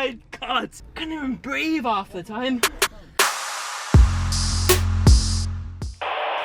my god! Can't even breathe half the time.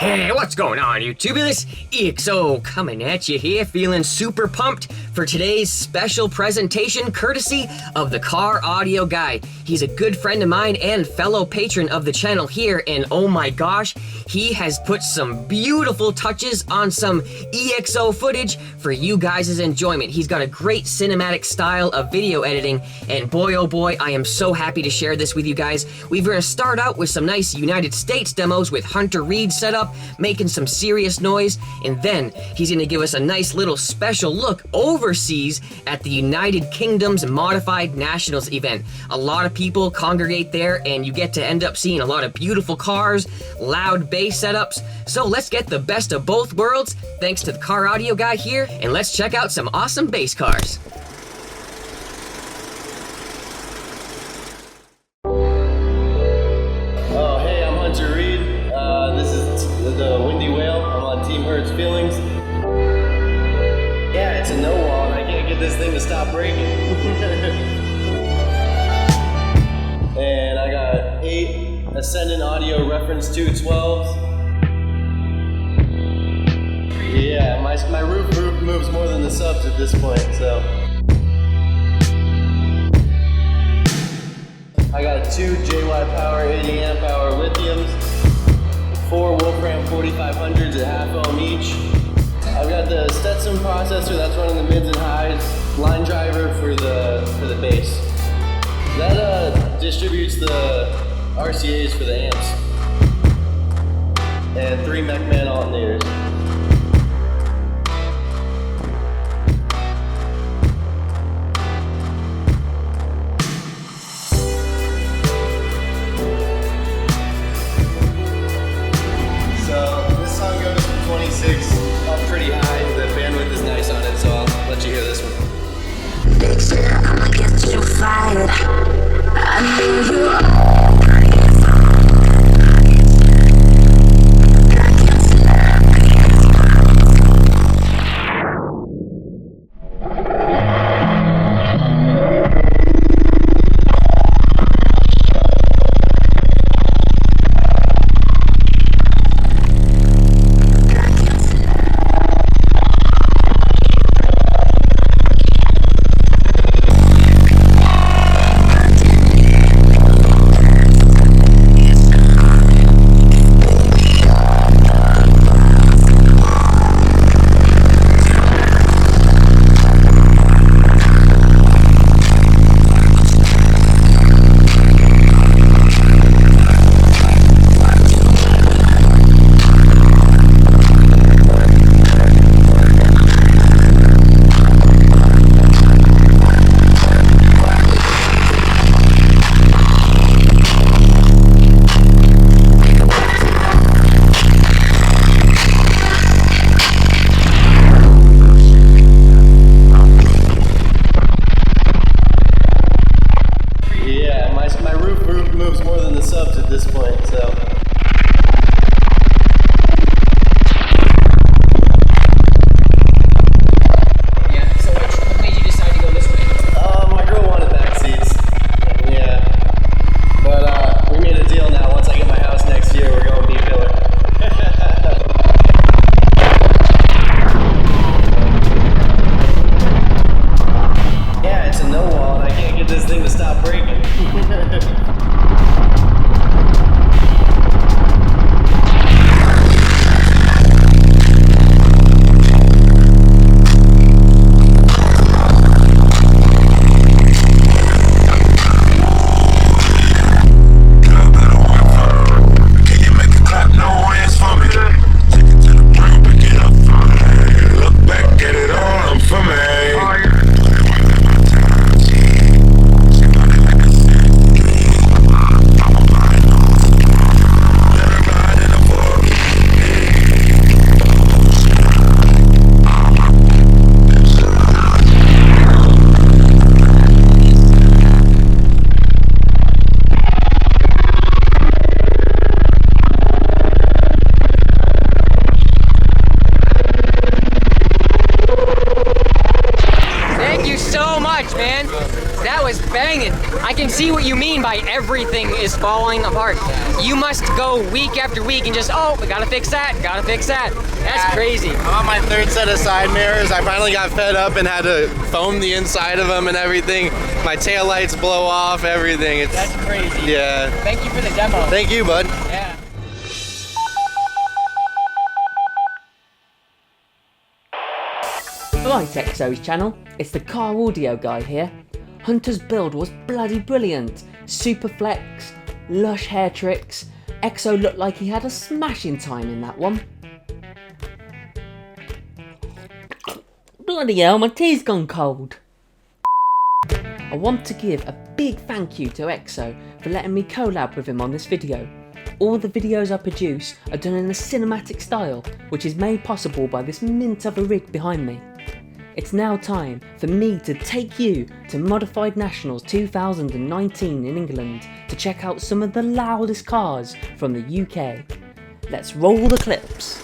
Hey, what's going on, YouTubers? EXO coming at you here, feeling super pumped for today's special presentation courtesy of the Car Audio Guy. He's a good friend of mine and fellow patron of the channel here, and oh my gosh, he has put some beautiful touches on some EXO footage for you guys' enjoyment. He's got a great cinematic style of video editing, and boy oh boy, I am so happy to share this with you guys. We're gonna start out with some nice United States demos with Hunter Reed set up, making some serious noise, and then he's gonna give us a nice little special look overseas at the United Kingdom's Modified Nationals event. A lot of people congregate there, and you get to end up seeing a lot of beautiful cars, loud bass setups. So let's get the best of both worlds thanks to the Car Audio Guy here, and let's check out some awesome bass cars. Oh, hey, I'm Hunter Reed. This is the Windy Whale. I'm on Team Hurt's Feelings. Yeah, it's a no wall, and I can't get this thing to stop breaking. And I got 8 Ascendant audio reference 212s. Yeah, my roof moves more than the subs at this point, so. I got 2 JY Power 80 amp hour Lithiums, 4 Wolfram 4500s at half ohm each. I've got the Stetsom processor that's running the mids and highs, line driver for the bass. That distributes the RCAs for the amps, and 3 Mechman alternators. So this song goes from 26 up pretty high. The bandwidth is nice on it, so I'll let you hear this one. Picture, I'ma get you fired. I knew you. banging. I can see what you mean by everything is falling apart. You must go week after week and just, oh, we gotta fix that, gotta fix that. That's crazy. I'm on my third set of side mirrors. I finally got fed up and had to foam the inside of them and everything. My taillights blow off, everything. That's crazy. Yeah. Thank you for the demo. Thank you, bud. Yeah. Right, EXO's channel, it's the car audio guy here. Hunter's build was bloody brilliant. Super flex, lush hair tricks. EXO looked like he had a smashing time in that one. Bloody hell, my tea's gone cold. I want to give a big thank you to EXO for letting me collab with him on this video. All the videos I produce are done in a cinematic style, which is made possible by this mint of a rig behind me. It's now time for me to take you to Modified Nationals 2019 in England to check out some of the loudest cars from the UK. Let's roll the clips.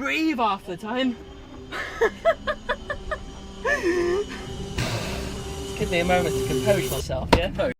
breathe half the time. Just give me a moment to compose myself, yeah?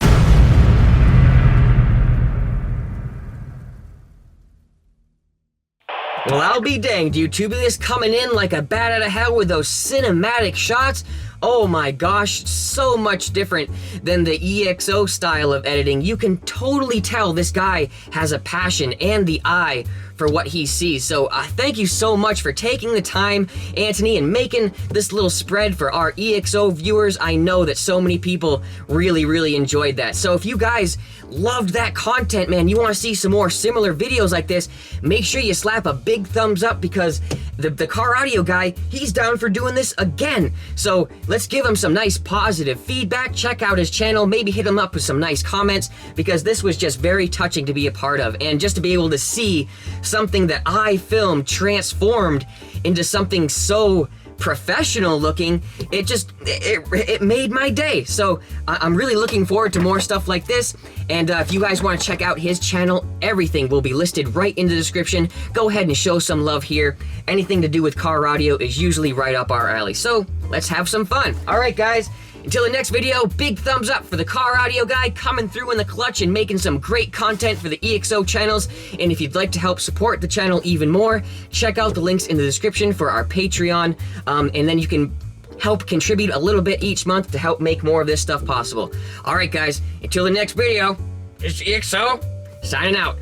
Well, I'll be danged, YouTubulous, coming in like a bat out of hell with those cinematic shots. Oh my gosh, so much different than the EXO style of editing. You can totally tell this guy has a passion and the eye for what he sees. So thank you so much for taking the time, Anthony, and making this little spread for our EXO viewers. I know that so many people really enjoyed that. So if you guys loved that content, man, you want to see some more similar videos like this, make sure you slap a big thumbs up, because the car audio guy, he's down for doing this again. So let's give him some nice positive feedback. Check out his channel, maybe hit him up with some nice comments, because this was just very touching to be a part of, and just to be able to see something that I filmed transformed into something so professional looking, it made my day. So I'm really looking forward to more stuff like this. And if you guys want to check out his channel, everything will be listed right in the description. Go ahead and show some love here. Anything to do with car audio is usually right up our alley. So let's have some fun. All right, guys. Until the next video, big thumbs up for the car audio guy coming through in the clutch and making some great content for the EXO channels. And if you'd like to help support the channel even more, check out the links in the description for our Patreon. And then you can help contribute a little bit each month to help make more of this stuff possible. All right, guys, until the next video, it's EXO signing out.